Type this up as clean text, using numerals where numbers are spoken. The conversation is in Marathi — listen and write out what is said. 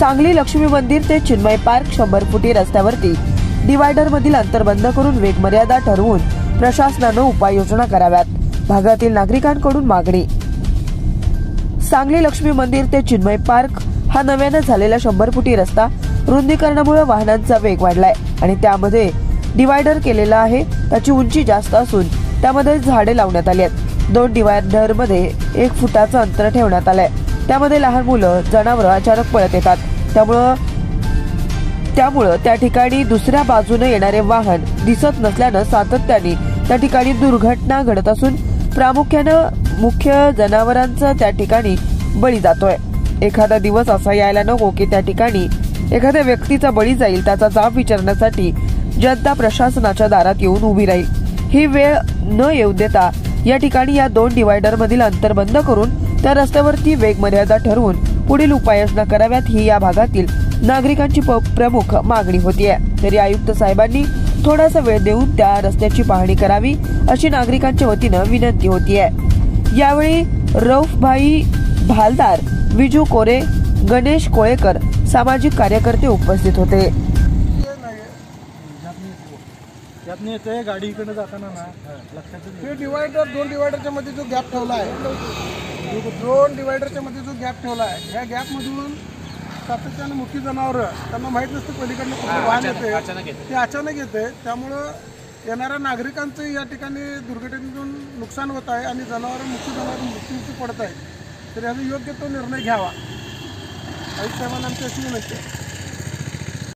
सांगली लक्ष्मी मंदिर ते चिन्मय पार्क 100 फुटी रस्त्यावरती डिवायडर मधील अंतर बंद करून वेग मर्यादा ठरवून प्रशासनानं उपाययोजना कराव्यात. भागातील नागरिकांकडून मागणी. सांगली लक्ष्मी मंदिर ते चिन्मय पार्क हा नव्याने झालेला 100 फुटी रस्ता रुंदीकरणामुळे वाहनांचा वेग वाढलाय आणि त्यामध्ये डिवायडर केलेला आहे. त्याची उंची जास्त असून त्यामध्ये झाडे लावण्यात आली आहेत. 2 डिवायडर मध्ये 1 फुटाचं अंतर ठेवण्यात आलंय. त्यामध्ये लहान मुलं, जनावरं अचानक पळत येतात. त्यामुळं त्या ठिकाणी दुसऱ्या बाजूने येणारे वाहन दिसत नसल्यानं सातत्याने त्या ठिकाणी दुर्घटना घडत असून प्रामुख्यानं मुख्य जनावरांचा त्या ठिकाणी बळी जातोय. एखादा दिवस असा यायला नको की त्या ठिकाणी एखाद्या व्यक्तीचा बळी जाईल. त्याचा जाब विचारण्यासाठी जनता प्रशासनाच्या दारात येऊन उभी राहील. ही वेळ न येऊ देता या ठिकाणी या 2 डिवायडर मधील अंतर बंद करून त्या रस्त्यावरती वेग मर्यादा ठरवून पुढील उपाययोजना कराव्यात, ही या भागातील नागरिकांची प्रमुख मागणी होतीये. तरी आयुक्त साहेबांनी थोडासा वेळ देऊन त्या रस्त्याची पाहणी करावी अशी नागरिकांच्या वतीनं विनंती होतीये. यावेळी रौफभाई भालदार, विजू कोरे, गणेश कोळेकर सामाजिक कार्यकर्ते उपस्थित होते. गाडी इकडे जाताना ना लक्षात हे डिवायडर 2 डिवायडरच्या मध्ये जो गॅप ठेवला आहे, 2 डिवायडरच्या मध्ये जो गॅप ठेवला आहे, ह्या गॅप मधून सातत्याने मुख्य जनावरं त्यांना माहीत नसतं पलीकडनं कुठलं वाहन येते, ते अचानक येते. त्यामुळं येणाऱ्या नागरिकांचं या ठिकाणी दुर्घटनेतून नुकसान होत आहे आणि मुख्य जनावर मृत्यूमुखी पडत आहेत. तर याचा योग्य तो निर्णय घ्यावा. आयुक्त साहेबांना आमची अशी विनंती आहे.